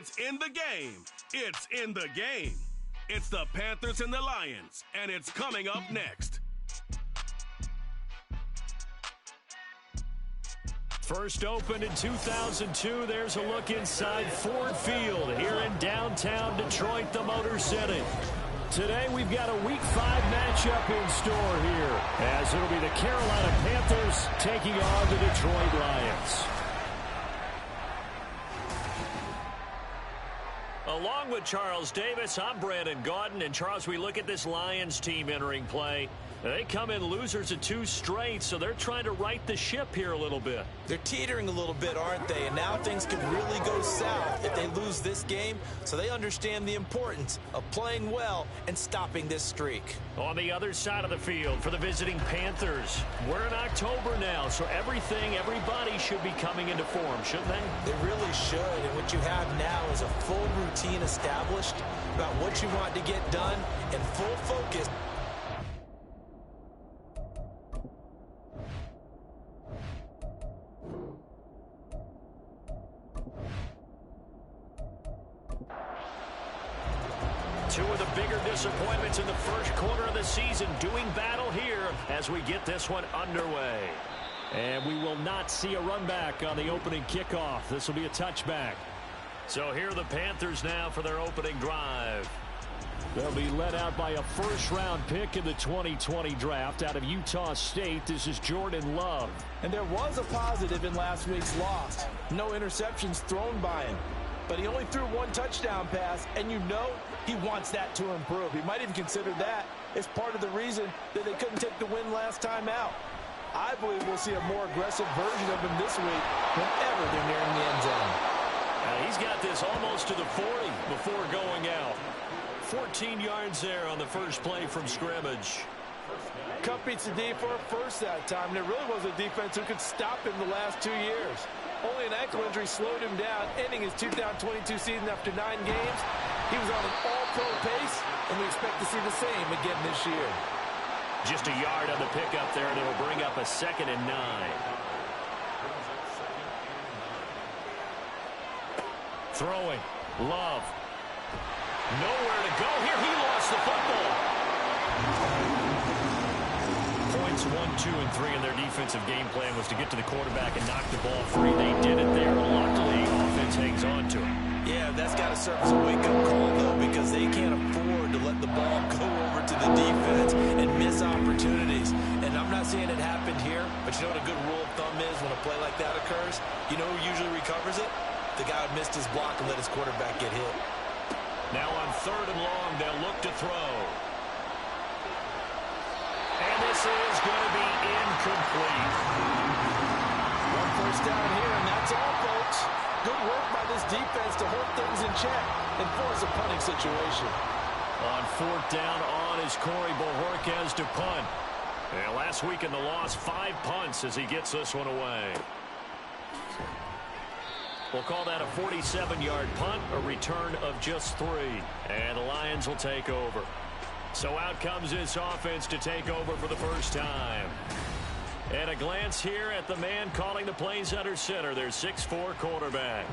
It's in the game. It's in the game. It's the Panthers and the Lions, and it's coming up next. First opened in 2002, there's a look inside Ford Field here in downtown Detroit, the Motor City. Today we've got a Week 5 matchup in store here, as it'll be the Carolina Panthers taking on the Detroit Lions. Along with Charles Davis, I'm Brandon Gaudin. And Charles, we look at this Lions team entering play. They come in losers of 2 straight, so they're trying to right the ship here a little bit. They're teetering a little bit, aren't they? And now things could really go south if they lose this game, so they understand the importance of playing well and stopping this streak. On the other side of the field for the visiting Panthers, we're in October now, so everybody should be coming into form, shouldn't they? They really should, and what you have now is a full routine established about what you want to get done and full focus. Two of the bigger disappointments in the first quarter of the season doing battle here as we get this one underway. And we will not see a run back on the opening kickoff. This will be a touchback. So here are the Panthers now for their opening drive. They'll be led out by a first-round pick in the 2020 draft out of Utah State. This is Jordan Love. And there was a positive in last week's loss. No interceptions thrown by him. But he only threw 1 touchdown pass, and you know he wants that to improve. He might even consider that as part of the reason that they couldn't take the win last time out. I believe we'll see a more aggressive version of him this week whenever they're nearing the end zone. He's got this almost to the 40 before going out. 14 yards there on the first play from scrimmage. Cup beats the D for a first that time, and it really was a defense who could stop him the last 2 years. Only an ankle injury slowed him down, ending his 2022 season after 9 games. He was on an all-pro pace, and we expect to see the same again this year. Just a yard on the pickup there, and it'll bring up a 2nd and 9. Throwing. Love. Nowhere to go here. He lost the football. Points 1, 2, and 3 in their defensive game plan was to get to the quarterback and knock the ball free. They did it there. Luckily, offense hangs on to it. Yeah, that's got to serve as a wake-up call, though, because they can't afford to let the ball go over to the defense and miss opportunities. And I'm not saying it happened here, but you know what a good rule of thumb is when a play like that occurs? You know who usually recovers it? The guy who missed his block and let his quarterback get hit. Now on 3rd and long, they'll look to throw. And this is going to be incomplete. 1 first down here, and that's all, folks. Good work by this defense to hold things in check and force a punting situation. On 4th down on is Corey Bojorquez to punt. And last week in the loss, 5 punts as he gets this one away. We'll call that a 47-yard punt, a return of just 3. And the Lions will take over. So out comes this offense to take over for the first time. And a glance here at the man calling the plays under center, their 6'4" quarterback.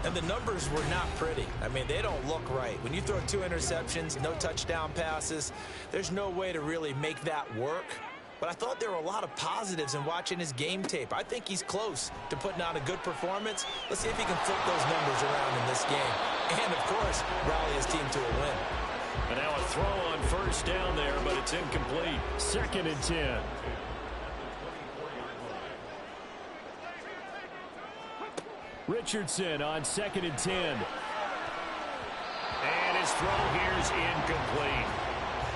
And the numbers were not pretty. I mean, they don't look right. When you throw 2 interceptions, no touchdown passes, there's no way to really make that work. But I thought there were a lot of positives in watching his game tape. I think he's close to putting on a good performance. Let's see if he can flip those numbers around in this game. And, of course, rally his team to a win. And now a throw on 1st down there, but it's incomplete. 2nd and 10. Richardson on 2nd and 10. And his throw here is incomplete.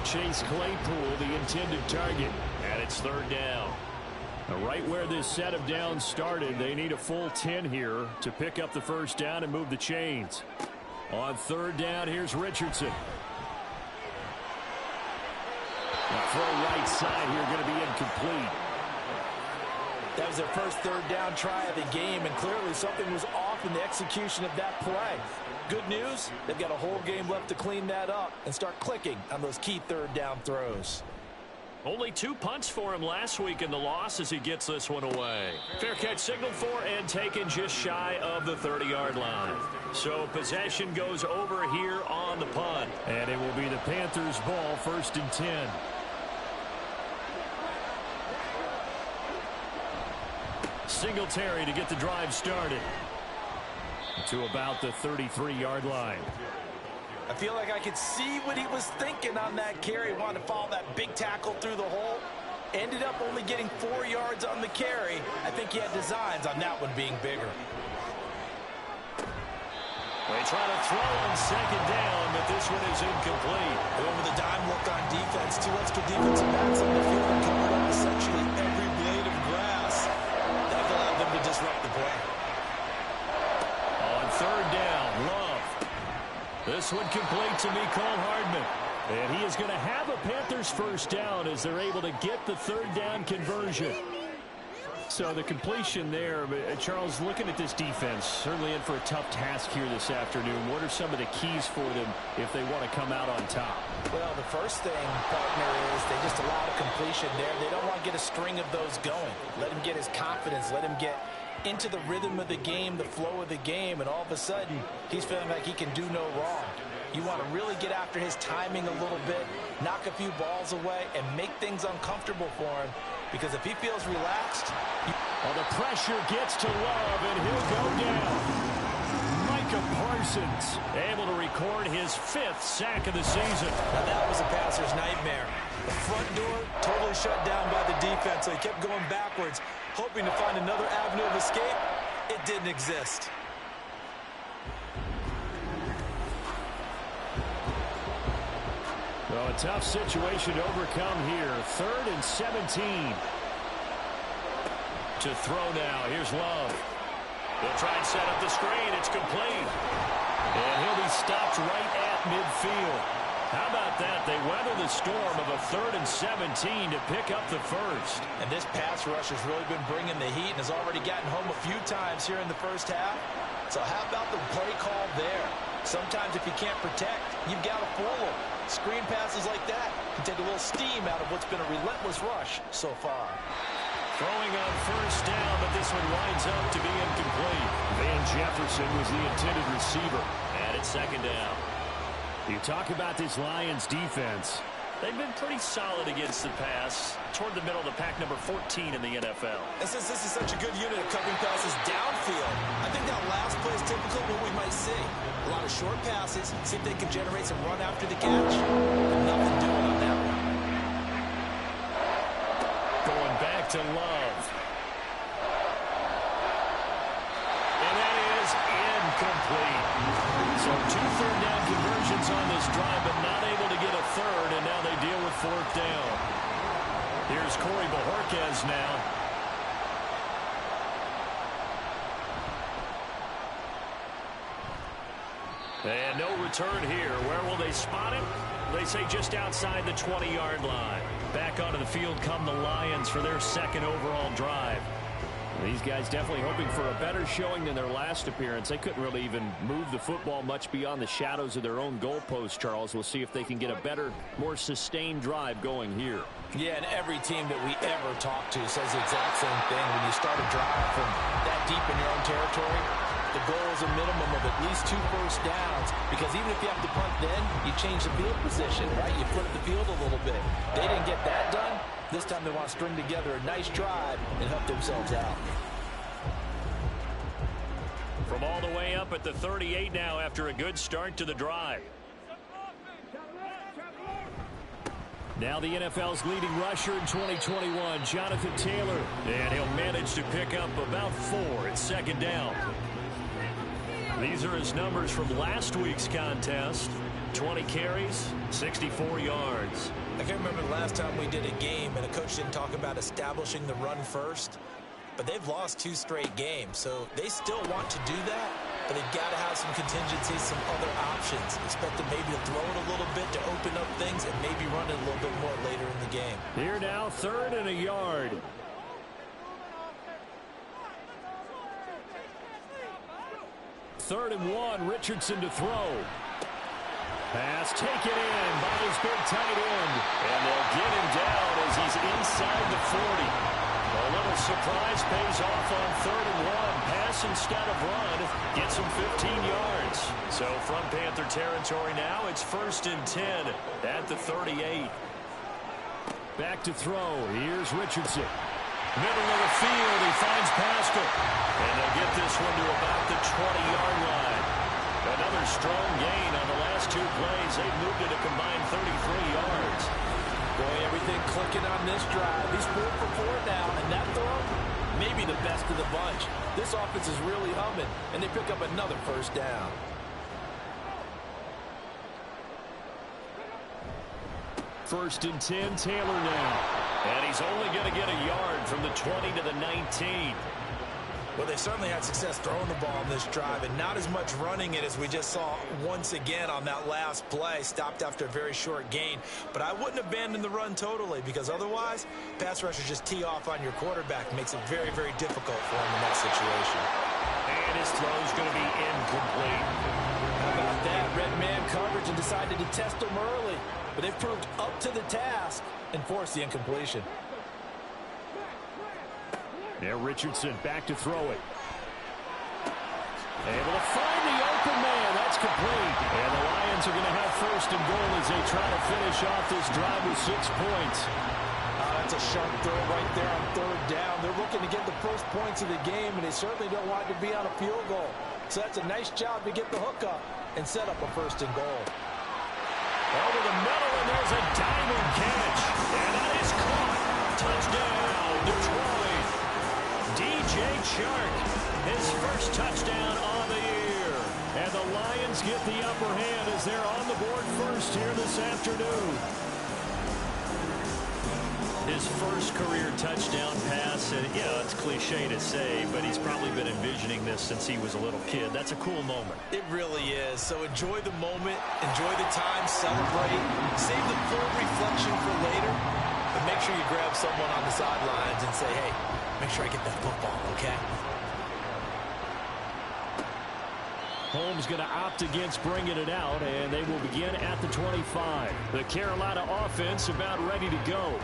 Chase Claypool, the intended target, and it's 3rd down. Now, right where this set of downs started, they need a full 10 here to pick up the first down and move the chains. On 3rd down, here's Richardson. The throw right side here going to be incomplete. That was their first 3rd down try of the game, and clearly something was off in the execution of that play. Good news, they've got a whole game left to clean that up and start clicking on those key 3rd down throws. Only 2 punts for him last week in the loss as he gets this one away. Fair catch signaled for and taken just shy of the 30-yard line. So possession goes over here on the punt. And it will be the Panthers' ball, 1st and 10. Singletary to get the drive started. To about the 33-yard line. I feel like I could see what he was thinking on that carry. Wanted to follow that big tackle through the hole. Ended up only getting 4 yards on the carry. I think he had designs on that one being bigger. They try to throw on 2nd down, but this one is incomplete. Going with a dime look on defense. 2 extra defensive backs on the field and covered up essentially every blade of grass. That allowed them to disrupt the play. On 3rd down, Love. This one complete to Mecole Hardman. And he is going to have a Panthers 1st down as they're able to get the 3rd down conversion. So the completion there, Charles, looking at this defense, certainly in for a tough task here this afternoon. What are some of the keys for them if they want to come out on top? Well, the first thing, partner, is they just allow a completion there. They don't want to get a string of those going. Let him get his confidence. Let him get into the rhythm of the game, the flow of the game, and all of a sudden, he's feeling like he can do no wrong. You want to really get after his timing a little bit, knock a few balls away, and make things uncomfortable for him. Because if he feels relaxed... Well, the pressure gets to Love, and he'll go down. Micah Parsons able to record his 5th sack of the season. Now that was a passer's nightmare. The front door totally shut down by the defense, so he kept going backwards, hoping to find another avenue of escape. It didn't exist. Well, a tough situation to overcome here. 3rd and 17. To throw now. Here's Love. They'll try and set up the screen. It's complete. And he'll be stopped right at midfield. How about that? They weather the storm of a 3rd and 17 to pick up the 1st. And this pass rush has really been bringing the heat and has already gotten home a few times here in the 1st half. So how about the play call there? Sometimes if you can't protect, you've got to fool them. Screen passes like that can take a little steam out of what's been a relentless rush so far. Throwing on 1st down, but this one winds up to be incomplete. Van Jefferson was the intended receiver. And it's 2nd down. You talk about this Lions defense. They've been pretty solid against the pass. Toward the middle of the pack, number 14 in the NFL. And since this is such a good unit of covering passes downfield, I think that last play is typical of what we might see. A lot of short passes, see if they can generate some run after the catch. But nothing doing on that one. Going back to Love. And that is incomplete. So 2 third down conversions on this drive, but not able to get a 3rd, and now they deal with 4th down. Here's Corey Bojorquez now. And no return here. Where will they spot him? They say just outside the 20-yard line. Back onto the field come the Lions for their 2nd overall drive. These guys definitely hoping for a better showing than their last appearance. They couldn't really even move the football much beyond the shadows of their own goalpost, Charles. We'll see if they can get a better, more sustained drive going here. Yeah, and every team that we ever talk to says the exact same thing. When you start a drive from that deep in your own territory, the goal is a minimum of at least 2 first downs, because even if you have to punt then, you change the field position, right? You flip the field a little bit. They didn't get that done. This time they want to string together a nice drive and help themselves out. From all the way up at the 38 now after a good start to the drive. Now the NFL's leading rusher in 2021, Jonathan Taylor. And he'll manage to pick up about 4 at 2nd down. These are his numbers from last week's contest. 20 carries, 64 yards. I can't remember the last time we did a game and a coach didn't talk about establishing the run first. But they've lost 2 straight games, so they still want to do that. But they've got to have some contingencies, some other options. Expect them maybe to throw it a little bit to open up things and maybe run it a little bit more later in the game. Here now, 3rd and a yard. Third and 1, Richardson to throw. Pass taken in by his big tight end. And they'll get him down as he's inside the 40. A little surprise pays off on 3rd and 1. Pass instead of run gets him 15 yards. So from Panther territory now, it's 1st and 10 at the 38. Back to throw. Here's Richardson. Middle of the field. He finds Pascal. And they'll get this one to about the 20-yard line. Another strong gain on the last 2 plays. They've moved it a combined 33 yards. Boy, everything clicking on this drive. He's 4 for 4 now, and that throw, maybe the best of the bunch. This offense is really humming, and they pick up another 1st down. First and 10, Taylor now. And he's only going to get a yard from the 20 to the 19. Well, they certainly had success throwing the ball in this drive, and not as much running it as we just saw once again on that last play. Stopped after a very short gain. But I wouldn't abandon the run totally, because otherwise, pass rushers just tee off on your quarterback. Makes it very, very difficult for him in that situation. And his throw's going to be incomplete. How about that? Red man coverage and decided to test him early. But they've proved up to the task and forced the incompletion. Now Richardson back to throw it. Able to find the open man. That's complete. And the Lions are going to have 1st and goal as they try to finish off this drive with 6 points. That's a sharp throw right there on 3rd down. They're looking to get the first points of the game, and they certainly don't want it to be on a field goal. So that's a nice job to get the hook up and set up a 1st and goal. Over the middle, and there's a diving catch. And that is caught. Touchdown, Detroit. DJ Chark, his 1st touchdown on the year. And the Lions get the upper hand as they're on the board first here this afternoon. His 1st career touchdown pass, and yeah, it's cliche to say, but he's probably been envisioning this since he was a little kid. That's a cool moment. It really is. So enjoy the moment, enjoy the time, celebrate, save the full reflection for later, but make sure you grab someone on the sidelines and say, hey, make sure I get that football, okay? Holmes going to opt against bringing it out, and they will begin at the 25. The Carolina offense about ready to go.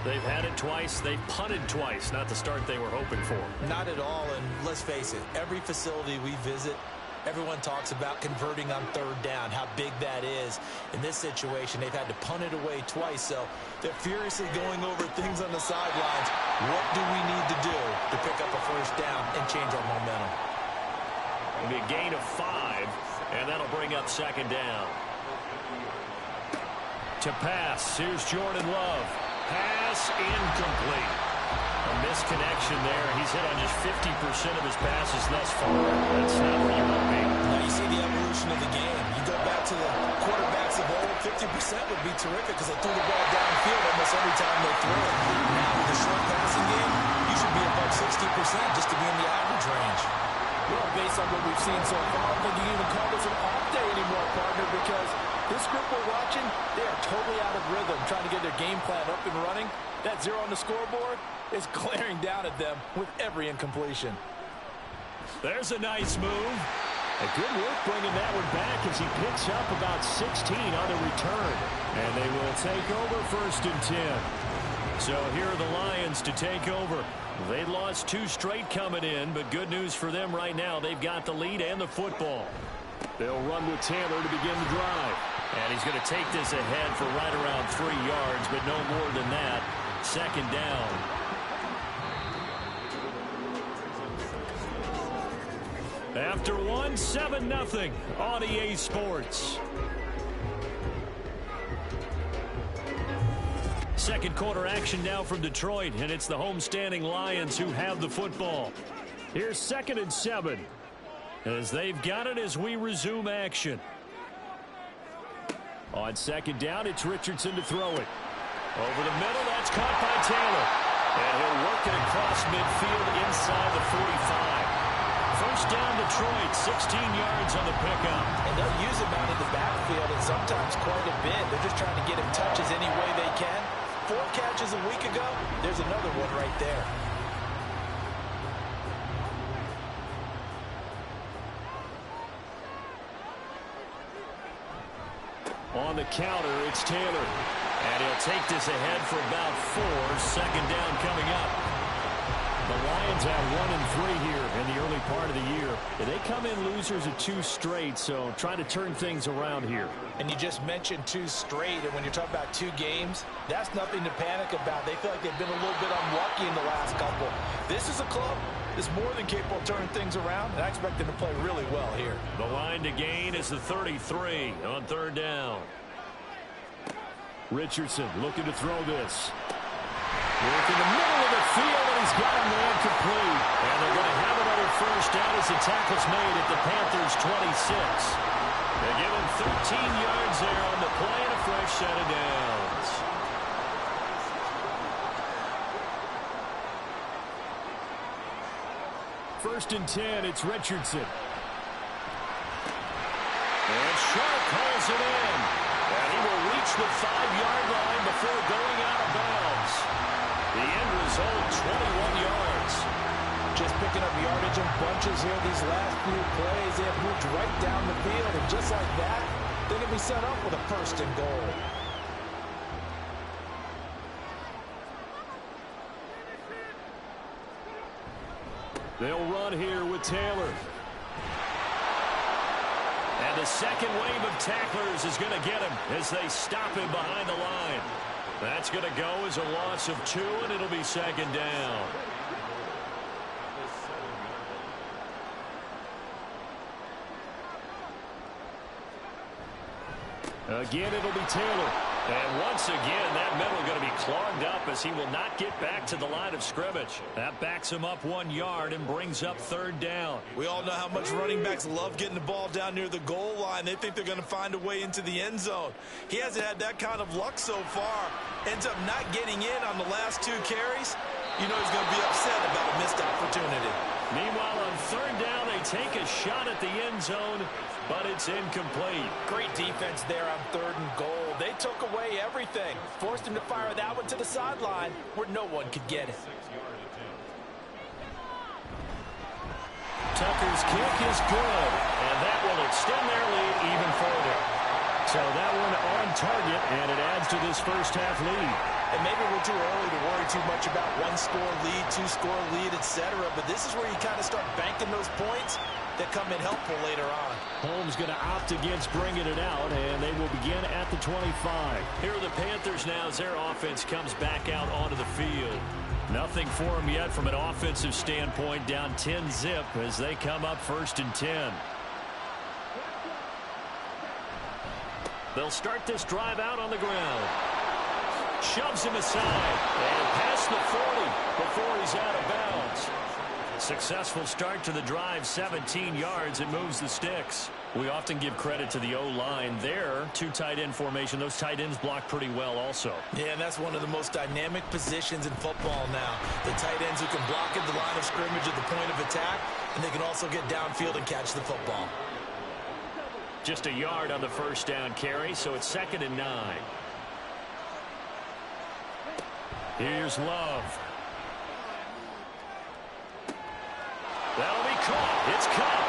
They've had it twice. They've punted twice. Not the start they were hoping for. Not at all, and let's face it, every facility we visit, everyone talks about converting on 3rd down, how big that is. In this situation, they've had to punt it away twice, so they're furiously going over things on the sidelines. What do we need to do to pick up a 1st down and change our momentum? It'll be a gain of 5, and that'll bring up 2nd down. To pass, here's Jordan Love. Pass incomplete. A misconnection there. He's hit on just 50% of his passes thus far. That's not where you want to be. Now you see the evolution of the game. You go back to the quarterbacks of old, 50% would be terrific because they threw the ball downfield almost every time they threw it. Now with the short passing game, you should be above 60% just to be in the average range. Well, based on what we've seen so far, I don't think you can even call this an off day anymore, partner, because this group we're watching, they are totally out of rhythm, trying to get their game plan up and running. That 0 on the scoreboard is glaring down at them with every incompletion. There's a nice move. A good work bringing that one back as he picks up about 16 on the return. And they will take over 1st and 10. So here are the Lions to take over. They lost 2 straight coming in, but good news for them right now. They've got the lead and the football. They'll run with Taylor to begin the drive. And he's going to take this ahead for right around 3 yards, but no more than that. 2nd down. After 1, 7-0 on EA Sports. 2nd quarter action now from Detroit, and it's the homestanding Lions who have the football. Here's 2nd and 7. As they've got it as we resume action. On 2nd down, it's Richardson to throw it. Over the middle, that's caught by Taylor. And he'll work it across midfield inside the 45. 1st down, Detroit, 16 yards on the pickup. And they'll use him out in the backfield, and sometimes quite a bit. They're just trying to get him touches any way they can. 4 catches a week ago, there's another one right there. On the counter, it's Taylor. And he'll take this ahead for about 4. Second down coming up. The Lions have 1-3 here in the early part of the year. They come in losers of 2 straight, so trying to turn things around here. And you just mentioned 2 straight, and when you're talking about 2 games, that's nothing to panic about. They feel like they've been a little bit unlucky in the last couple. This is a club that's more than capable of turning things around, and I expect them to play really well here. The line to gain is the 33 on 3rd down. Richardson looking to throw this. Work in the middle of the field, and he's got him there complete. And they're going to have another first down as the tackle's made at the Panthers' 26. They give him 13 yards there on the play and a fresh set of downs. First and 10, it's Richardson. And Sharp calls it in. And he will reach the 5-yard line before going out of bounds. The end result, 21 yards. Just picking up yardage in bunches here these last few plays. They have moved right down the field, and just like that, they're going to be set up with a 1st and goal. They'll run here with Taylor. And the second wave of tacklers is going to get him as they stop him behind the line. That's going to go as a loss of 2, and it'll be 2nd down. Again, it'll be Taylor. And once again, that middle going to be clogged up as he will not get back to the line of scrimmage. That backs him up 1 yard and brings up 3rd down. We all know how much running backs love getting the ball down near the goal line. They think they're going to find a way into the end zone. He hasn't had that kind of luck so far. Ends up not getting in on the last 2 carries. You know he's going to be upset about a missed opportunity. Meanwhile, on 3rd down, they take a shot at the end zone, but it's incomplete. Great defense there on 3rd and goal. They took away everything. Forced him to fire that one to the sideline where no one could get it. Tucker's kick is good, and that will extend their lead even further. So that one on target, and it adds to this first half lead. And maybe we're too early to worry too much about 1-score lead, 2-score lead, etc. But this is where you kind of start banking those points that come in helpful later on. Holmes going to opt against bringing it out, and they will begin at the 25. Here are the Panthers now as their offense comes back out onto the field. Nothing for them yet from an offensive standpoint, down 10-zip as they come up 1st and 10. They'll start this drive out on the ground. Shoves him aside and past the 40 before he's out of bounds. Successful start to the drive, 17 yards. It moves the sticks. We often give credit to the O-line there. 2 tight end formation. Those tight ends block pretty well also. Yeah, and that's one of the most dynamic positions in football now. The tight ends who can block at the line of scrimmage at the point of attack, and they can also get downfield and catch the football. Just a yard on the first down carry, so it's 2nd and 9. Here's Love. That'll be caught. It's caught.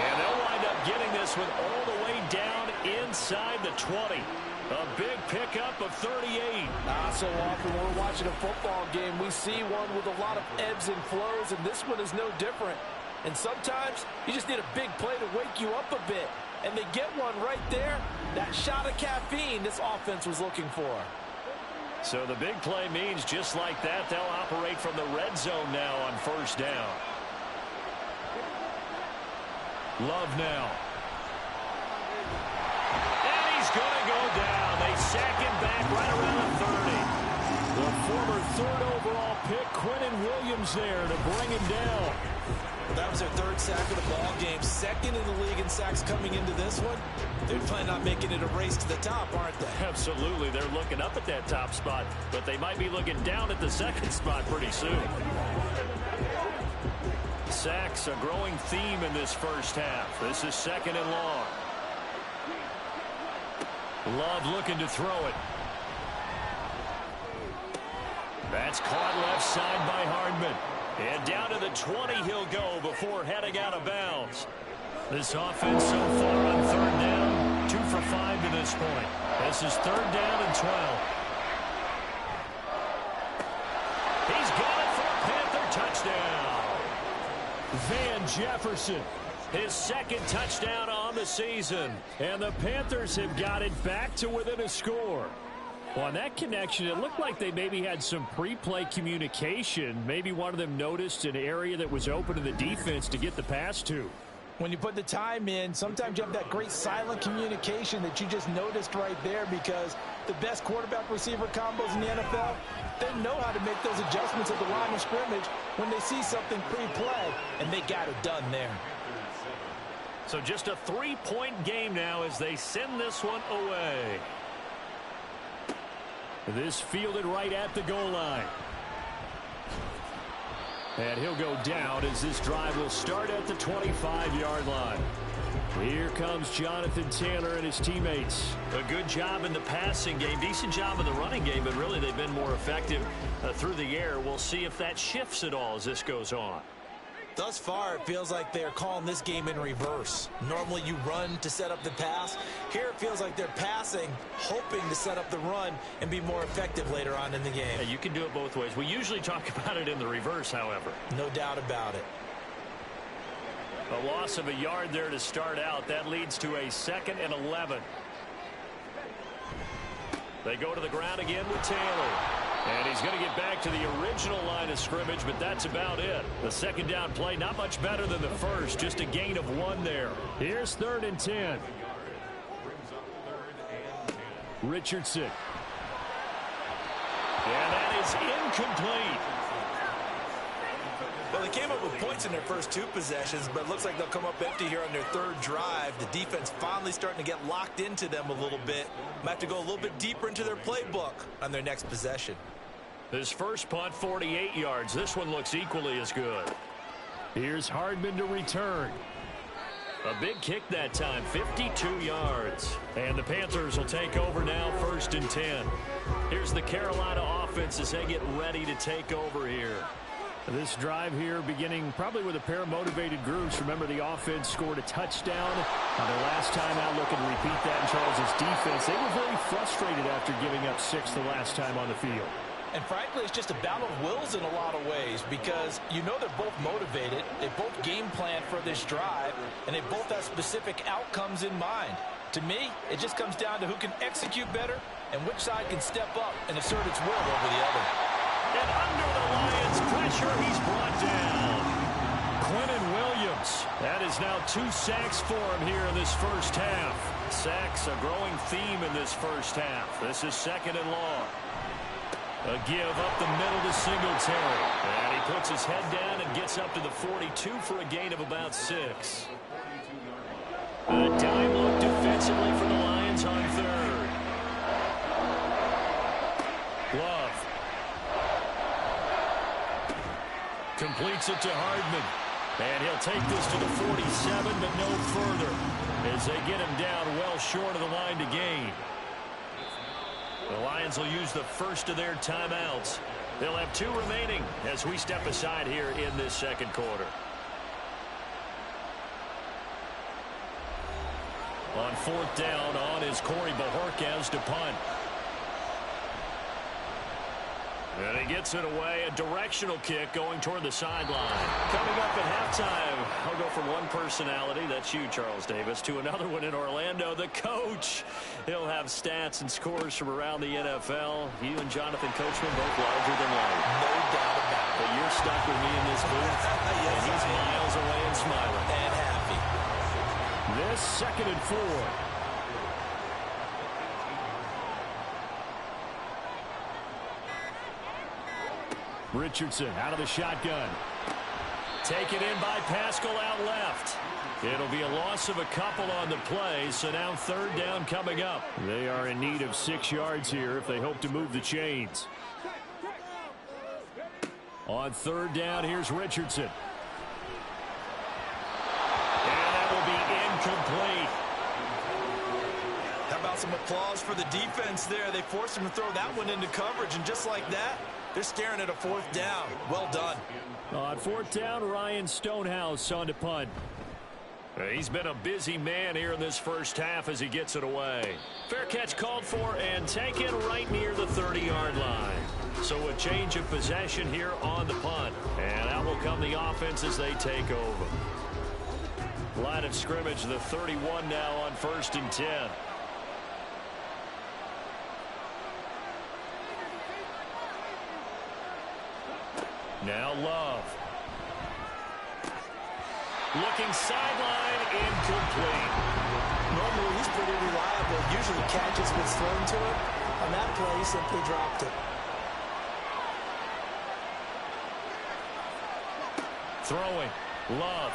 And they'll wind up getting this one all the way down inside the 20. A big pickup of 38. So often when we're watching a football game, we see one with a lot of ebbs and flows, and this one is no different. And sometimes you just need a big play to wake you up a bit. And they get one right there. That shot of caffeine this offense was looking for. So the big play means just like that, they'll operate from the red zone now on 1st down. Love now. And he's going to go down. They sack him back right around the 30. The former 3rd overall pick, Quentin Williams there to bring him down. Well, that was their 3rd sack of the ball game. 2nd in the league in sacks coming into this one. They're planning on making it a race to the top, aren't they? Absolutely. They're looking up at that top spot, but they might be looking down at the 2nd spot pretty soon. Sacks, a growing theme in this first half. This is 2nd and long. Love looking to throw it. That's caught left side by Hardman. And down to the 20 he'll go before heading out of bounds. This offense so far on 3rd down, 2 for 5 to this point. is 3rd down and 12. He's got it for a Panther touchdown. Van Jefferson, his 2nd touchdown on the season. And the Panthers have got it back to within a score. Well, on that connection, it looked like they maybe had some pre-play communication. Maybe one of them noticed an area that was open to the defense to get the pass to. When you put the time in, sometimes you have that great silent communication that you just noticed right there, because the best quarterback-receiver combos in the NFL, they know how to make those adjustments at the line of scrimmage when they see something pre-play, and they got it done there. So just a 3-point game now as they send this one away. This fielded right at the goal line. And he'll go down as this drive will start at the 25-yard line. Here comes Jonathan Taylor and his teammates. A good job in the passing game, decent job in the running game, but really they've been more effective through the air. We'll see if that shifts at all as this goes on. Thus far, it feels like they're calling this game in reverse. Normally you run to set up the pass. Here it feels like they're passing, hoping to set up the run and be more effective later on in the game. Yeah, you can do it both ways. We usually talk about it in the reverse, however. No doubt about it. A loss of a yard there to start out. That leads to a 2nd and 11. They go to the ground again with Taylor. And he's going to get back to the original line of scrimmage, but that's about it. The 2nd down play, not much better than the first, just a gain of 1 there. Here's 3rd and 10. Richardson. And that is incomplete. Well, they came up with points in their first 2 possessions, but it looks like they'll come up empty here on their 3rd drive. The defense finally starting to get locked into them a little bit. Might have to go a little bit deeper into their playbook on their next possession. His first punt, 48 yards. This one looks equally as good. Here's Hardman to return. A big kick that time, 52 yards. And the Panthers will take over now, 1st and 10. Here's the Carolina offense as they get ready to take over here. This drive here beginning probably with a pair of motivated groups. Remember, the offense scored a touchdown on their last time out. Looking to repeat that in Charles' defense. They were very frustrated after giving up 6 the last time on the field. And frankly, it's just a battle of wills in a lot of ways, because you know they're both motivated. They both game plan for this drive, and they both have specific outcomes in mind. To me, it just comes down to who can execute better and which side can step up and assert its will over the other. And under the Lions' pressure, he's brought down. Quentin Williams. That is now 2 sacks for him here in this first half. Sacks, a growing theme in this first half. This is 2nd and long. A give up the middle to Singletary. And he puts his head down and gets up to the 42 for a gain of about 6. A dime look defensively for the Lions on 3rd. Love. Completes it to Hardman. And he'll take this to the 47, but no further, as they get him down well short of the line to gain. The Lions will use the first of their timeouts. They'll have 2 remaining as we step aside here in this 2nd quarter. On 4th down, on is Corey Bajorquez to punt. And he gets it away, a directional kick going toward the sideline. Coming up at halftime, I'll go from one personality, that's you, Charles Davis, to another one in Orlando, the coach. He'll have stats and scores from around the NFL. You and Jonathan Coachman both larger than life. No doubt about it. But you're stuck with me in this booth, Yes, and he's miles away and smiling. And happy. This 2nd and 4. Richardson out of the shotgun. Taken in by Pascal out left. It'll be a loss of a couple on the play, so now 3rd down coming up. They are in need of 6 yards here if they hope to move the chains. On 3rd down, here's Richardson. And that will be incomplete. How about some applause for the defense there? They forced him to throw that one into coverage, and just like that, they're staring at a 4th down. Well done. On 4th down, Ryan Stonehouse on to punt. He's been a busy man here in this first half as he gets it away. Fair catch called for and taken right near the 30-yard line. So a change of possession here on the punt. And out will come the offense as they take over. Line of scrimmage, the 31 now on 1st and 10. Now Love. Looking sideline, incomplete. Normally he's pretty reliable. Usually catches what's thrown to him. On that play, he simply dropped it. Throwing. Love.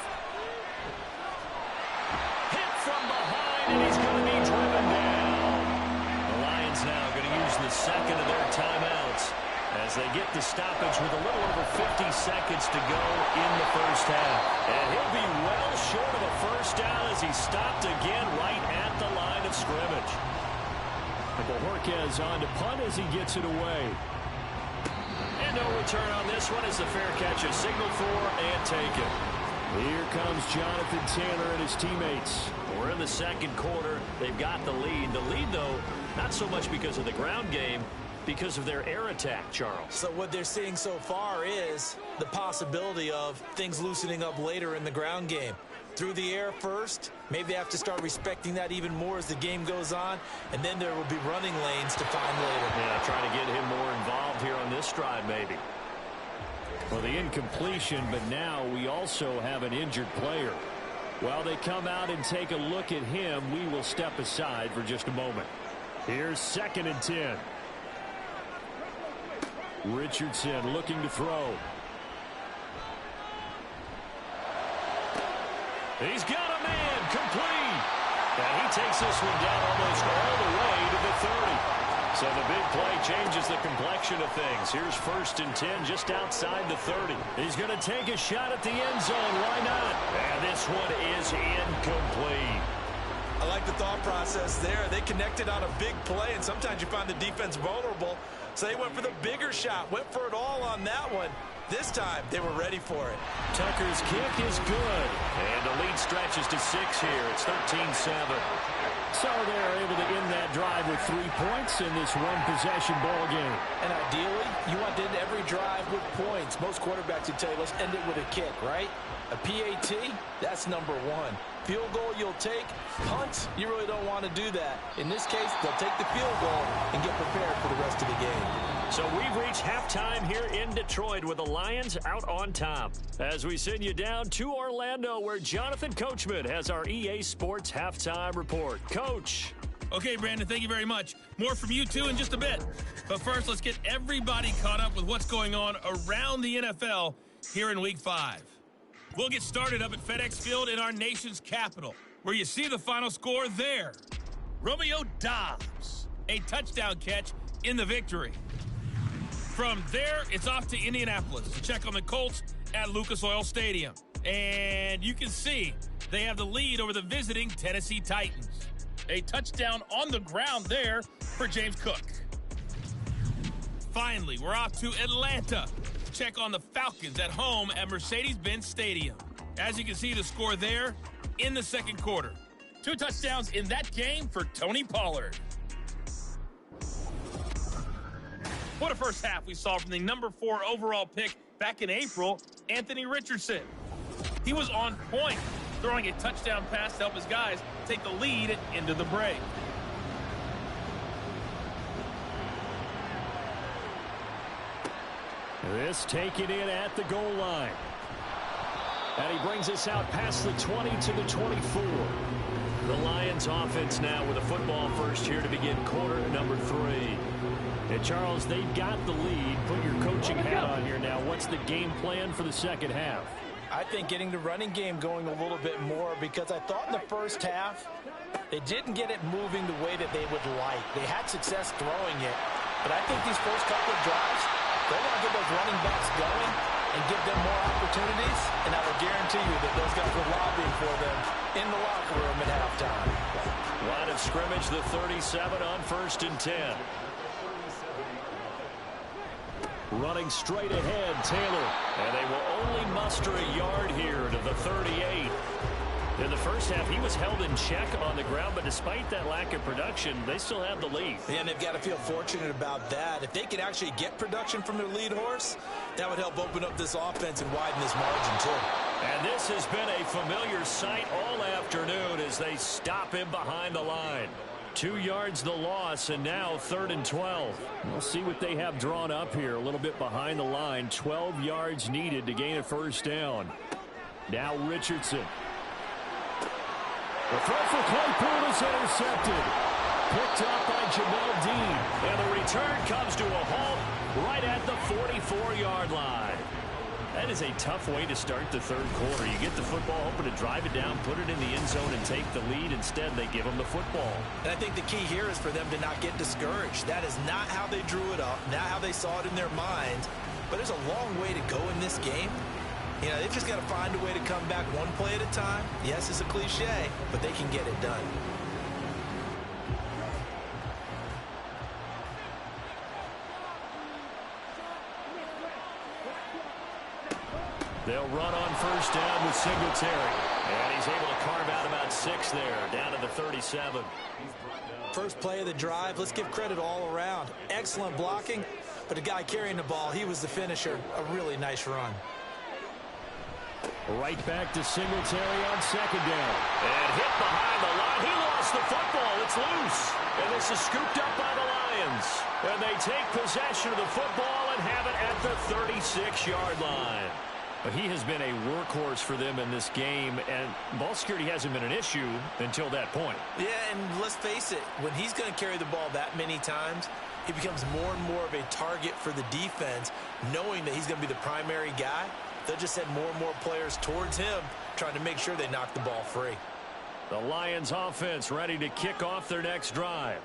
Hit from behind, and he's going to be driven down. The Lions now going to use the second of their timeouts as they get the stoppage with a little over 50 seconds to go in the first half. And he'll be well short of a first down as he stopped again right at the line of scrimmage. Bojorquez on to punt as he gets it away. And no return on this one as the fair catch is signaled for and taken. Here comes Jonathan Taylor and his teammates. We're in the second quarter. They've got the lead. The lead, though, not so much because of the ground game, because of their air attack, Charles. So what they're seeing so far is the possibility of things loosening up later in the ground game. Through the air first, maybe they have to start respecting that even more as the game goes on, and then there will be running lanes to find later. Yeah, trying to get him more involved here on this drive, maybe. Well, the incompletion, but now we also have an injured player. While they come out and take a look at him, we will step aside for just a moment. Here's 2nd and 10. Richardson looking to throw. He's got a man, complete. And he takes this one down almost all the way to the 30. So the big play changes the complexion of things. Here's 1st and 10 just outside the 30. He's going to take a shot at the end zone. Why not? And this one is incomplete. I like the thought process there. They connected on a big play, and sometimes you find the defense vulnerable. So they went for the bigger shot, went for it all on that one. This time, they were ready for it. Tucker's kick is good. And the lead stretches to 6 here. It's 13-7. So they're able to end that drive with 3 points in this one-possession ball game. And ideally, you want to end every drive with points. Most quarterbacks would tell you, let's end it with a kick, right? A PAT, that's number 1. Field goal you'll take. Punts, you really don't want to do that. In this case, they'll take the field goal and get prepared for the rest of the game. So we've reached halftime here in Detroit with the Lions out on top. As we send you down to Orlando, where Jonathan Coachman has our EA Sports halftime report. Coach. Okay, Brandon, thank you very much. More from you, too, in just a bit. But first, let's get everybody caught up with what's going on around the NFL here in Week 5. We'll get started up at FedEx Field in our nation's capital, where you see the final score there. Romeo Doubs, a touchdown catch in the victory. From there, it's off to Indianapolis to check on the Colts at Lucas Oil Stadium. And you can see they have the lead over the visiting Tennessee Titans. A touchdown on the ground there for James Cook. Finally, we're off to Atlanta to check on the Falcons at home at Mercedes-Benz Stadium. As you can see, the score there in the second quarter. 2 touchdowns in that game for Tony Pollard. What a first half we saw from the number 4 overall pick back in April, Anthony Richardson. He was on point, throwing a touchdown pass to help his guys take the lead into the break. This taken in at the goal line. And he brings us out past the 20 to the 24. The Lions offense now with a football first here to begin quarter number 3. And Charles, they've got the lead. Put your coaching hat on here now. What's the game plan for the second half? I think getting the running game going a little bit more, because I thought in the first half they didn't get it moving the way that they would like. They had success throwing it, but I think these first couple of drives, they want to get those running backs going and give them more opportunities, and I will guarantee you that those guys were lobbying for them in the locker room at halftime. Line of scrimmage, the 37 on 1st and 10. Running straight ahead, Taylor. And they will only muster a yard here to the 38. In the first half, he was held in check on the ground, but despite that lack of production, they still have the lead. And they've got to feel fortunate about that. If they could actually get production from their lead horse, that would help open up this offense and widen this margin too. And this has been a familiar sight all afternoon as they stop him behind the line. 2 yards the loss, and now 3rd and 12. We'll see what they have drawn up here. A little bit behind the line. 12 yards needed to gain a first down. Now Richardson. The throw for Claypool is intercepted. Picked up by Jamel Dean. And the return comes to a halt right at the 44-yard line. That is a tough way to start the third quarter. You get the football, hoping to drive it down, put it in the end zone, and take the lead. Instead, they give them the football. And I think the key here is for them to not get discouraged. That is not how they drew it up, not how they saw it in their minds. But there's a long way to go in this game. You know, they've just got to find a way to come back one play at a time. Yes, it's a cliche, but they can get it done. They'll run on first down with Singletary. And he's able to carve out about 6 there, down to the 37. First play of the drive, let's give credit all around. Excellent blocking, but the guy carrying the ball, he was the finisher. A really nice run. Right back to Singletary on 2nd down. And hit behind the line. He lost the football. It's loose. And this is scooped up by the Lions. And they take possession of the football and have it at the 36-yard line. But he has been a workhorse for them in this game, and ball security hasn't been an issue until that point. Yeah, and let's face it, when he's going to carry the ball that many times, he becomes more and more of a target for the defense, knowing that he's going to be the primary guy. They'll just send more and more players towards him, trying to make sure they knock the ball free. The Lions offense ready to kick off their next drive.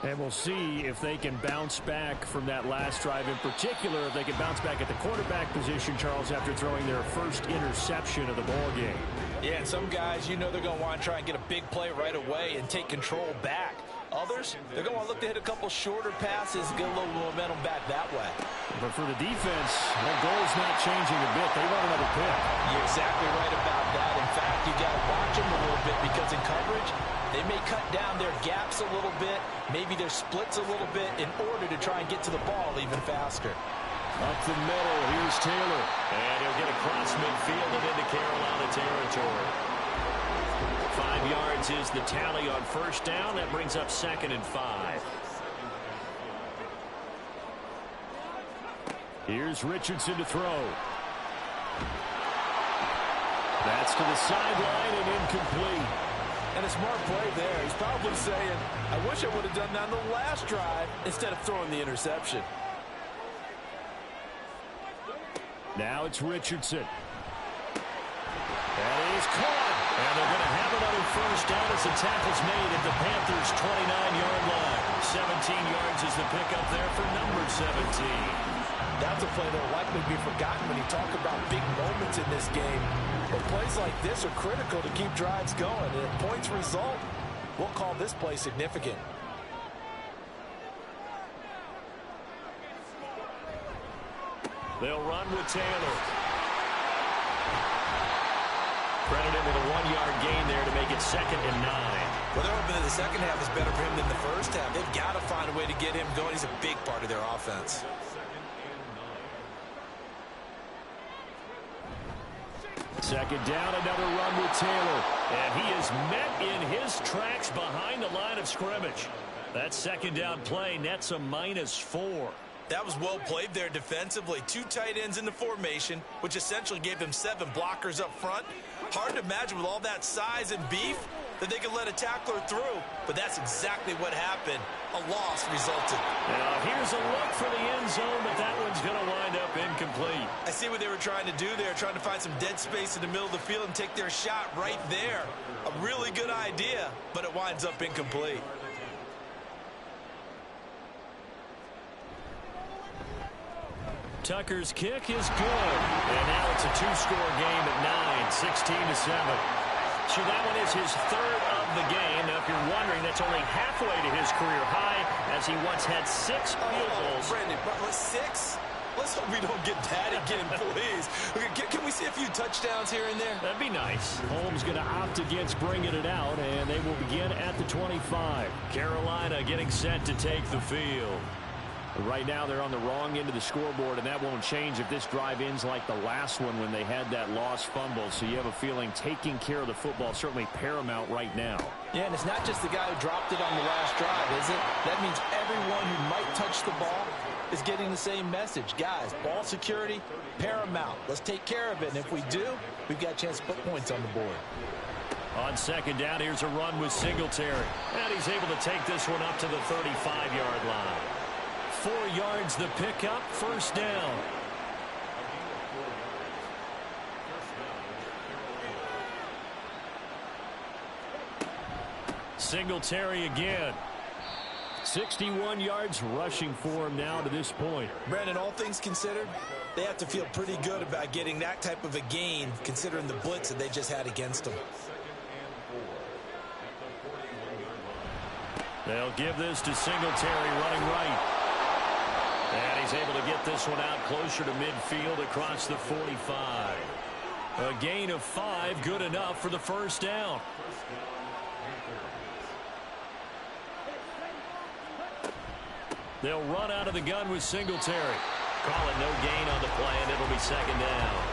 And we'll see if they can bounce back from that last drive. In particular, if they can bounce back at the quarterback position, Charles, after throwing their first interception of the ball game. Yeah, and some guys, you know they're going to want to try and get a big play right away and take control back. Others, they're going to want to look to hit a couple shorter passes, get a little momentum back that way. But for the defense, their goal's not changing a bit. They want another pick. You're exactly right about that. In fact, you got to watch them a little bit because in coverage, they may cut down their gaps a little bit, maybe their splits a little bit in order to try and get to the ball even faster. Up the middle, here's Taylor. And he'll get across midfield and into Carolina territory. 5 yards is the tally on first down. That brings up 2nd and 5. Here's Richardson to throw. That's to the sideline and incomplete. And a smart play there. He's probably saying, I wish I would have done that on the last drive instead of throwing the interception. Now it's Richardson. That is caught. And they're going to have another first down as the tackle's made at the Panthers' 29-yard line. 17 yards is the pickup there for number 17. That's a play that will likely be forgotten when you talk about big moments in this game. But plays like this are critical to keep drives going. And if points result, we'll call this play significant. They'll run with Taylor. Credited with a 1-yard gain there to make it 2nd and 9. Well, they're hoping that the second half is better for him than the first half. They've got to find a way to get him going. He's a big part of their offense. Second down, another run with Taylor. And he is met in his tracks behind the line of scrimmage. That second down play nets a -4. That was well played there defensively. 2 tight ends in the formation, which essentially gave them 7 blockers up front. Hard to imagine with all that size and beef that they could let a tackler through. But that's exactly what happened. A loss resulted. Now here's a look for the end zone, but that one's going to wind up incomplete. I see what they were trying to do there, trying to find some dead space in the middle of the field and take their shot right there. A really good idea, but it winds up incomplete. Tucker's kick is good. And now it's a 2-score game at 9, 16-7. So that one is his 3rd of the game. Now, if you're wondering, that's only halfway to his career high, as he once had 6 field goals. Brandon, but 6? Let's hope we don't get that again, please. Okay, can we see a few touchdowns here and there? That'd be nice. Holmes going to opt against bringing it out, and they will begin at the 25. Carolina getting set to take the field. Right now they're on the wrong end of the scoreboard, and that won't change if this drive ends like the last one when they had that lost fumble. So you have a feeling taking care of the football is certainly paramount right now. Yeah, and it's not just the guy who dropped it on the last drive, is it? That means everyone who might touch the ball is getting the same message. Guys, ball security, paramount. Let's take care of it, and if we do, we've got a chance to put points on the board. On second down, here's a run with Singletary. And he's able to take this one up to the 35-yard line. 4 yards the pickup, first down. Singletary again. 61 yards rushing for him now to this point. Brandon, all things considered, they have to feel pretty good about getting that type of a gain considering the blitz that they just had against them. They'll give this to Singletary running right. And he's able to get this one out closer to midfield across the 45. A gain of 5, good enough for the first down. They'll run out of the gun with Singletary. Call it no gain on the play, and it'll be second down.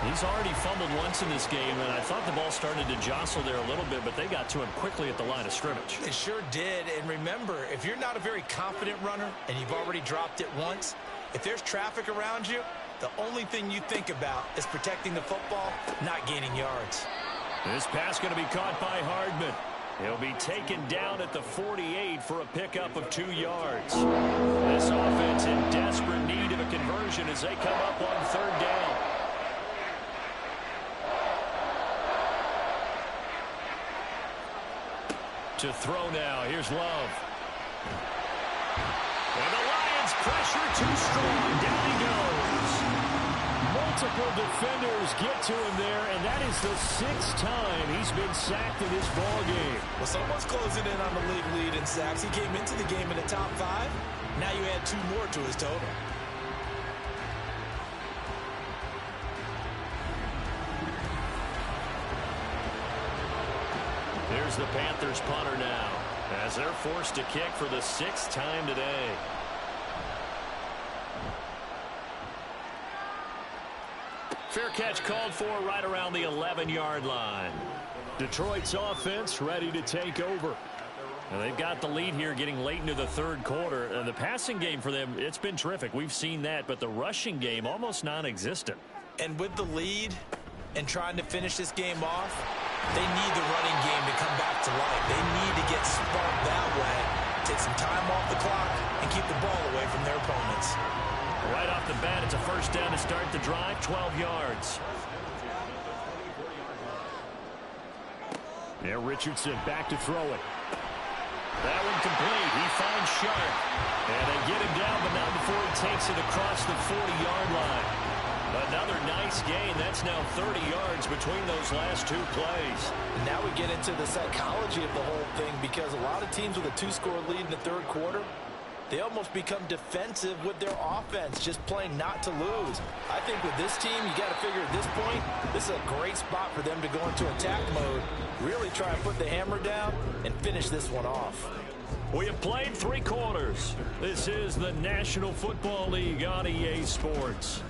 He's already fumbled once in this game, and I thought the ball started to jostle there a little bit, but they got to him quickly at the line of scrimmage. They sure did, and remember, if you're not a very confident runner and you've already dropped it once, if there's traffic around you, the only thing you think about is protecting the football, not gaining yards. This pass going to be caught by Hardman. He'll be taken down at the 48 for a pickup of 2 yards. This offense in desperate need of a conversion as they come up on third down. To throw now. Here's Love. And the Lions pressure too strong. Down he goes. Multiple defenders get to him there, and that is the 6th time he's been sacked in this ball game. Well, someone's closing in on the league lead in sacks. He came into the game in the top 5. Now you add 2 more to his total. Here's the Panthers punter now as they're forced to kick for the 6th time today. Fair catch called for right around the 11-yard line. Detroit's offense ready to take over. And they've got the lead here getting late into the third quarter. And the passing game for them, it's been terrific. We've seen that, but the rushing game almost non-existent. And with the lead and trying to finish this game off, they need the running game to come back to life. They need to get sparked that way, take some time off the clock, and keep the ball away from their opponents. Right off the bat, it's a first down to start the drive, 12 yards. There, Richardson back to throw it. That one complete. He finds Sharp. And they get him down, but not before he takes it across the 40-yard line. Another nice gain. That's now 30 yards between those last 2 plays. Now we get into the psychology of the whole thing, because a lot of teams with a 2-score lead in the third quarter, they almost become defensive with their offense, just playing not to lose. I think with this team, you got to figure at this point, this is a great spot for them to go into attack mode, really try and put the hammer down and finish this one off. We have played 3 quarters. This is the National Football League on EA Sports.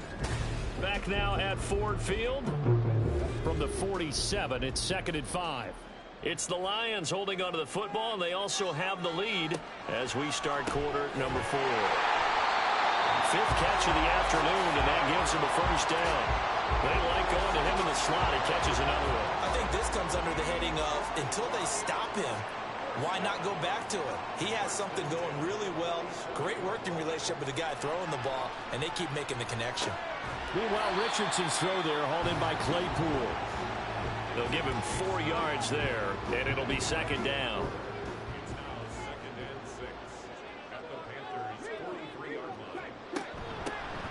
Back now at Ford Field. From the 47, it's 2nd and 5. It's the Lions holding onto the football, and they also have the lead as we start quarter number 4. 5th catch of the afternoon, and that gives him a first down. They like going to him in the slot. He catches another one. I think this comes under the heading of, until they stop him, why not go back to it? He has something going really well. Great working relationship with the guy throwing the ball, and they keep making the connection. Meanwhile, Richardson's throw there hauled in by Claypool. They'll give him 4 yards there, and it'll be second down.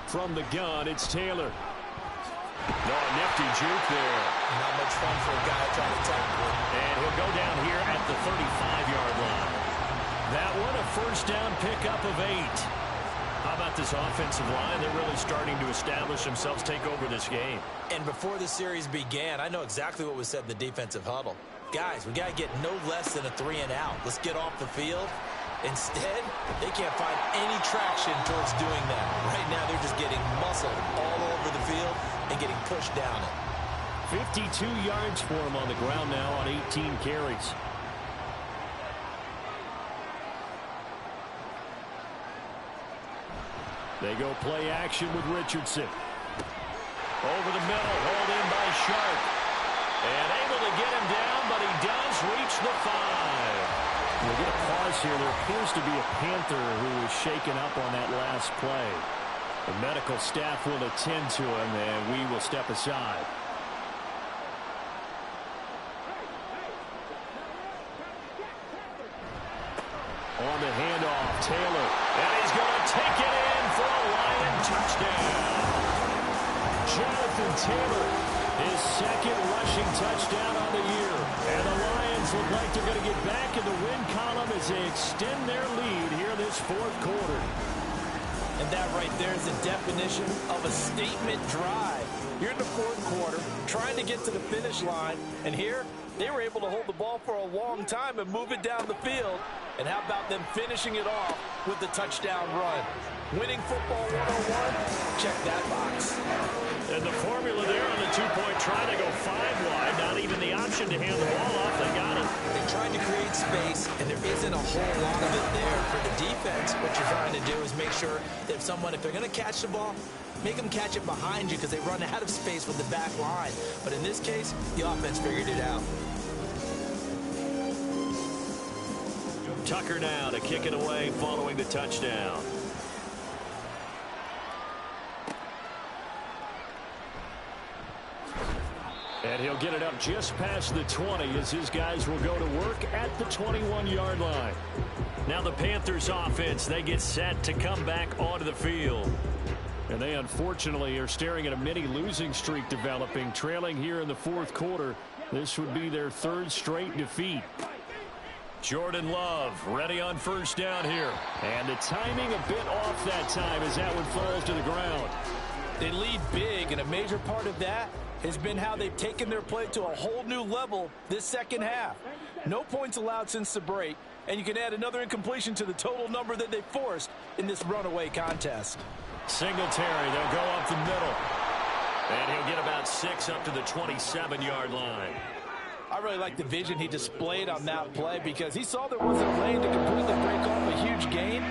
From the gun, it's Taylor. No, nifty juke there. Not much fun for a guy trying to tackle him. And he'll go down here at the 35-yard line. That one, a first down pickup of 8. How about this offensive line? They're really starting to establish themselves, take over this game. And before the series began, I know exactly what was said in the defensive huddle. Guys, we got to get no less than a 3-and-out. Let's get off the field. Instead, they can't find any traction towards doing that. Right now, they're just getting muscled all over the field and getting pushed down it. 52 yards for him on the ground now on 18 carries. They go play action with Richardson. Over the middle, hauled in by Sharp. And able to get him down, but he does reach the 5. We'll get a pause here. There appears to be a Panther who was shaken up on that last play. The medical staff will attend to him, and we will step aside. On the handoff, Taylor. And he's going to take it in for a Lion touchdown. Jonathan Taylor, his second rushing touchdown on the year. And the Lions look like they're going to get back in the win column as they extend their lead here this fourth quarter. And that right there is the definition of a statement drive. You're in the fourth quarter, trying to get to the finish line, and here they were able to hold the ball for a long time and move it down the field. And how about them finishing it off with the touchdown run? Winning football 101, check that box. And the formula there on the two-point try to go 5 wide, not even the option to hand the ball off. They got it. They tried to create space, and there isn't a whole lot of it there for the defense. What you're trying to do is make sure that if they're going to catch the ball, make them catch it behind you because they run out of space with the back line. But in this case, the offense figured it out. Tucker now to kick it away following the touchdown. And he'll get it up just past the 20 as his guys will go to work at the 21-yard line. Now the Panthers offense, they get set to come back onto the field. And they unfortunately are staring at a mini losing streak developing, trailing here in the fourth quarter. This would be their 3rd straight defeat. Jordan Love ready on first down here. And the timing a bit off that time as that one falls to the ground. They lead big, and a major part of that has been how they've taken their play to a whole new level this second half. No points allowed since the break, and you can add another incompletion to the total number that they forced in this runaway contest. Singletary, they'll go up the middle. And he'll get about 6 up to the 27-yard line. I really like the vision he displayed on that play because he saw there wasn't a lane to completely break off a huge gain.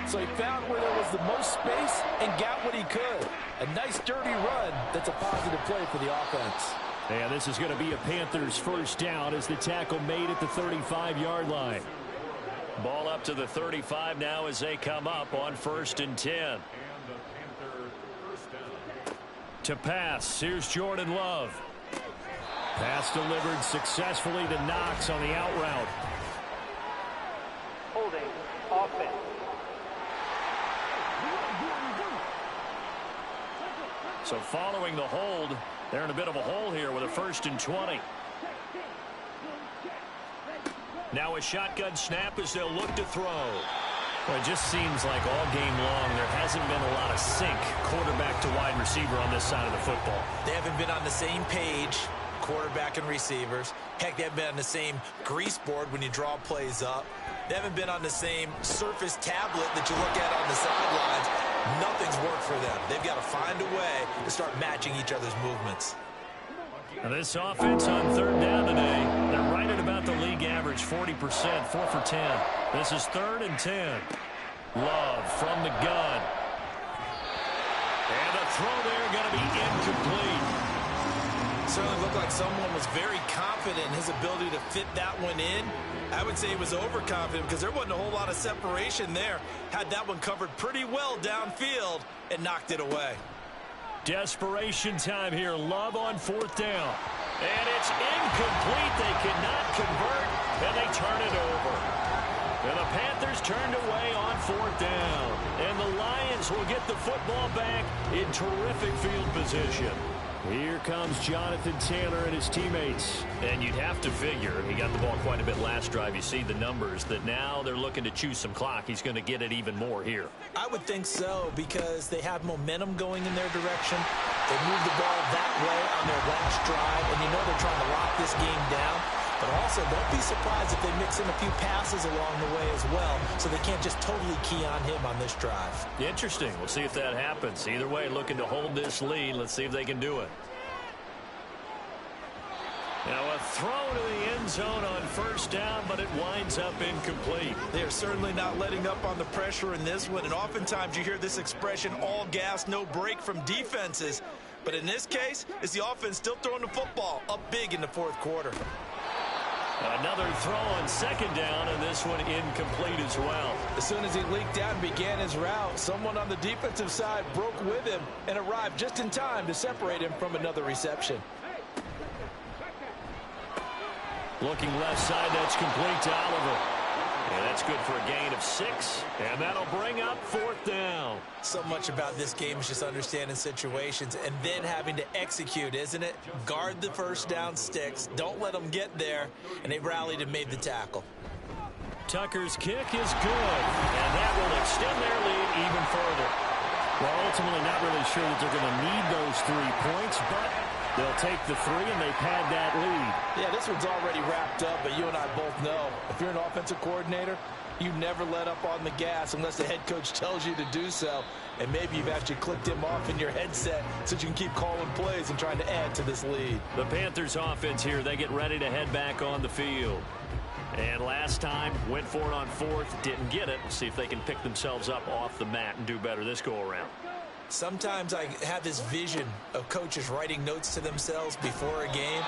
So he found where there was the most space and got what he could. A nice dirty run that's a positive play for the offense. And this is going to be a Panthers first down as the tackle made at the 35-yard line. Ball up to the 35 now as they come up on 1st and 10. To pass, here's Jordan Love. Pass delivered successfully to Knox on the out route. Holding offense. So following the hold, they're in a bit of a hole here with a 1st and 20. Now a shotgun snap as they'll look to throw. Well, it just seems like all game long there hasn't been a lot of sync quarterback to wide receiver on this side of the football. They haven't been on the same page, quarterback and receivers. Heck, they haven't been on the same grease board when you draw plays up. They haven't been on the same surface tablet that you look at on the sidelines. Nothing's worked for them. They've got to find a way to start matching each other's movements. Now this offense on 3rd down today, they're right at about the league average, 40%, 4 for 10. This is 3rd and 10. Love from the gun. And the throw there going to be incomplete. Certainly looked like someone was very confident in his ability to fit that one in. I would say he was overconfident because there wasn't a whole lot of separation there. Had that one covered pretty well downfield and knocked it away. Desperation time here. Love on 4th down. And it's incomplete. They cannot convert, and they turn it over. And the Panthers turned away on 4th down. And the Lions will get the football back in terrific field position. Here comes Jonathan Taylor and his teammates. And you'd have to figure, he got the ball quite a bit last drive. You see the numbers, that now they're looking to choose some clock. He's going to get it even more here. I would think so, because they have momentum going in their direction. They moved the ball that way on their last drive, and you know they're trying to lock this game down. But also, don't be surprised if they mix in a few passes along the way as well, so they can't just totally key on him on this drive. Interesting. We'll see if that happens. Either way, looking to hold this lead. Let's see if they can do it. Now a throw to the end zone on first down, but it winds up incomplete. They are certainly not letting up on the pressure in this one, and oftentimes you hear this expression, all gas, no break from defenses. But in this case, it's the offense still throwing the football up big in the fourth quarter. Another throw on second down, and this one incomplete as well. As soon as he leaked out and began his route, someone on the defensive side broke with him and arrived just in time to separate him from another reception. Looking left side, that's complete to Oliver. And that's good for a gain of 6, and that'll bring up fourth down. So much about this game is just understanding situations and then having to execute, isn't it? Guard the first down sticks. Don't let them get there. And they rallied and made the tackle. Tucker's kick is good, and that will extend their lead even further. Well, ultimately not really sure that they're going to need those 3 points, but they'll take the 3 and they pad that lead. Yeah, this one's already wrapped up, but you and I both know if you're an offensive coordinator, you never let up on the gas unless the head coach tells you to do so. And maybe you've actually clicked him off in your headset so you can keep calling plays and trying to add to this lead. The Panthers offense here, they get ready to head back on the field. And last time, went for it on fourth, didn't get it. See if they can pick themselves up off the mat and do better this go-around. Sometimes I have this vision of coaches writing notes to themselves before a game.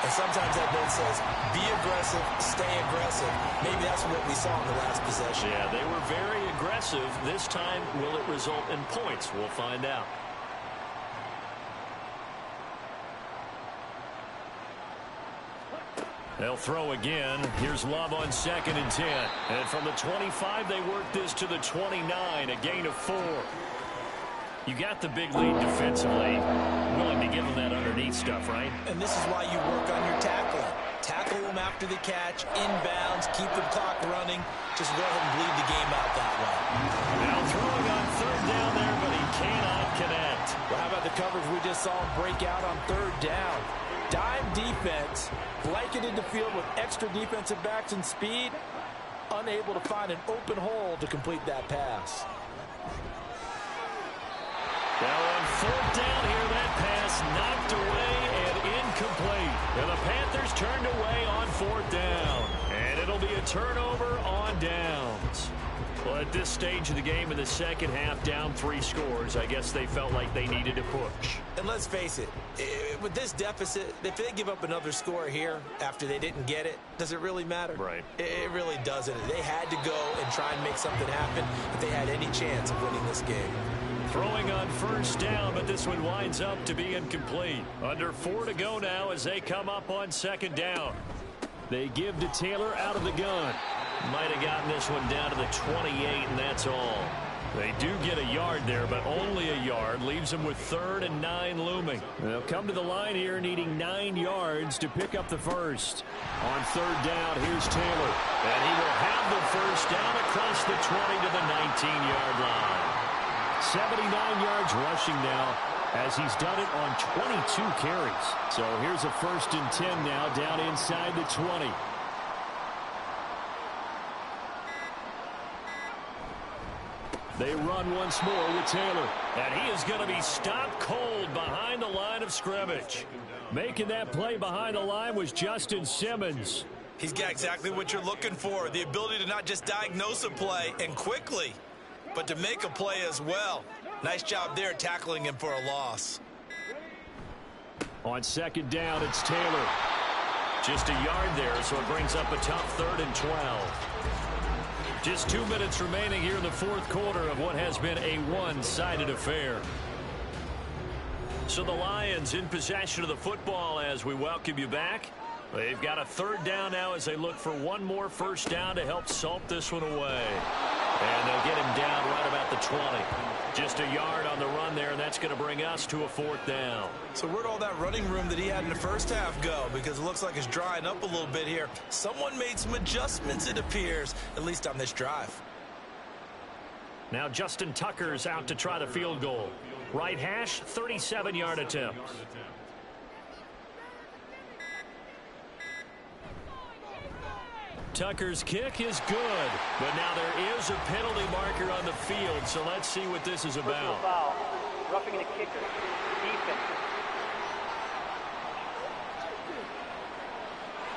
And sometimes that note says, be aggressive, stay aggressive. Maybe that's what we saw in the last possession. Yeah, they were very aggressive. This time, will it result in points? We'll find out. They'll throw again. Here's Love on 2nd and 10. And from the 25, they work this to the 29, a gain of 4. You got the big lead defensively. Willing to give them that underneath stuff, right? And this is why you work on your tackling. Tackle them after the catch, inbounds, keep the clock running. Just go ahead and bleed the game out that way. Now throwing on 3rd down there, but he cannot connect. Well, how about the coverage we just saw him break out on 3rd down? Dime defense, blanketed the field with extra defensive backs and speed, unable to find an open hole to complete that pass. Now on 4th down here, that pass knocked away and incomplete. And the Panthers turned away on 4th down. And it'll be a turnover on downs. Well, at this stage of the game in the second half, down 3 scores, I guess they felt like they needed to push. And let's face it, with this deficit, if they give up another score here after they didn't get it, does it really matter? Right. It really doesn't. They had to go and try and make something happen if they had any chance of winning this game. Throwing on 1st down, but this one winds up to be incomplete. Under 4 to go now as they come up on 2nd down. They give to Taylor out of the gun. Might have gotten this one down to the 28, and that's all. They do get a yard there, but only a yard. Leaves them with 3rd and 9 looming. They'll come to the line here needing 9 yards to pick up the first. On 3rd down, here's Taylor. And he will have the first down across the 20 to the 19-yard line. 79 yards rushing now as he's done it on 22 carries. So here's a 1st and 10 now down inside the 20. They run once more with Taylor. And he is going to be stopped cold behind the line of scrimmage. Making that play behind the line was Justin Simmons. He's got exactly what you're looking for, the ability to not just diagnose a play and quickly, but to make a play as well. Nice job there tackling him for a loss. On 2nd down, it's Taylor. Just a yard there, so it brings up a tough 3rd and 12. Just 2 minutes remaining here in the 4th quarter of what has been a one-sided affair. So the Lions in possession of the football as we welcome you back. They've got a 3rd down now as they look for one more first down to help salt this one away. And they'll get him down right about the 20. Just a yard on the run there, and that's going to bring us to a 4th down. So where'd all that running room that he had in the first half go? Because it looks like it's drying up a little bit here. Someone made some adjustments, it appears, at least on this drive. Now Justin Tucker's out to try the field goal. Right hash, 37-yard attempt. Tucker's kick is good, but now there is a penalty marker on the field, so let's see what this is about. Foul. Roughing the kicker. Defense.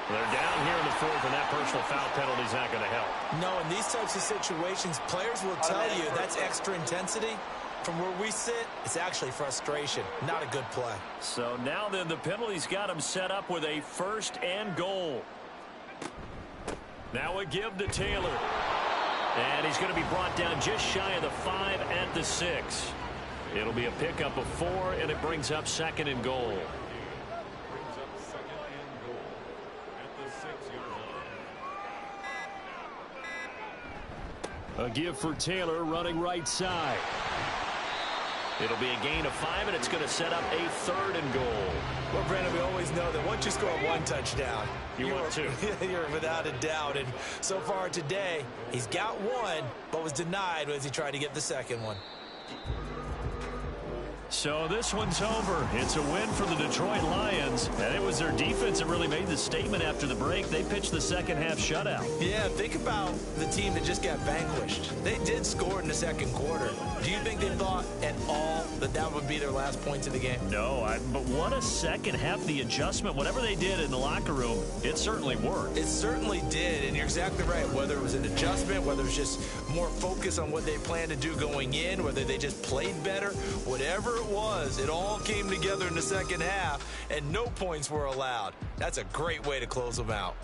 They're down here in the 4th, and that personal foul penalty is not going to help. No, in these types of situations, players will tell you that's extra intensity. From where we sit, it's actually frustration. Not a good play. So now then, the penalty's got him set up with a 1st and goal. Now a give to Taylor. And he's going to be brought down just shy of the 5 at the 6. It'll be a pickup of 4, and it brings up 2nd and goal. A give for Taylor running right side. It'll be a gain of 5, and it's going to set up a 3rd and goal. Well, Brandon, we always know that once you score 1 touchdown, you want 2. You're without a doubt. And so far today, he's got 1, but was denied as he tried to get the 2nd one. So this one's over. It's a win for the Detroit Lions, and it was their defense that really made the statement after the break. They pitched the second half shutout. Yeah, think about the team that just got vanquished. They did score in the 2nd quarter. Do you think they thought at all that that would be their last points of the game? No, but what a second half. The adjustment, whatever they did in the locker room, it certainly worked. It certainly did, and you're exactly right. Whether it was an adjustment, whether it was just more focus on what they planned to do going in, whether they just played better, whatever it was, it all came together in the second half, and no points were allowed. That's a great way to close them out.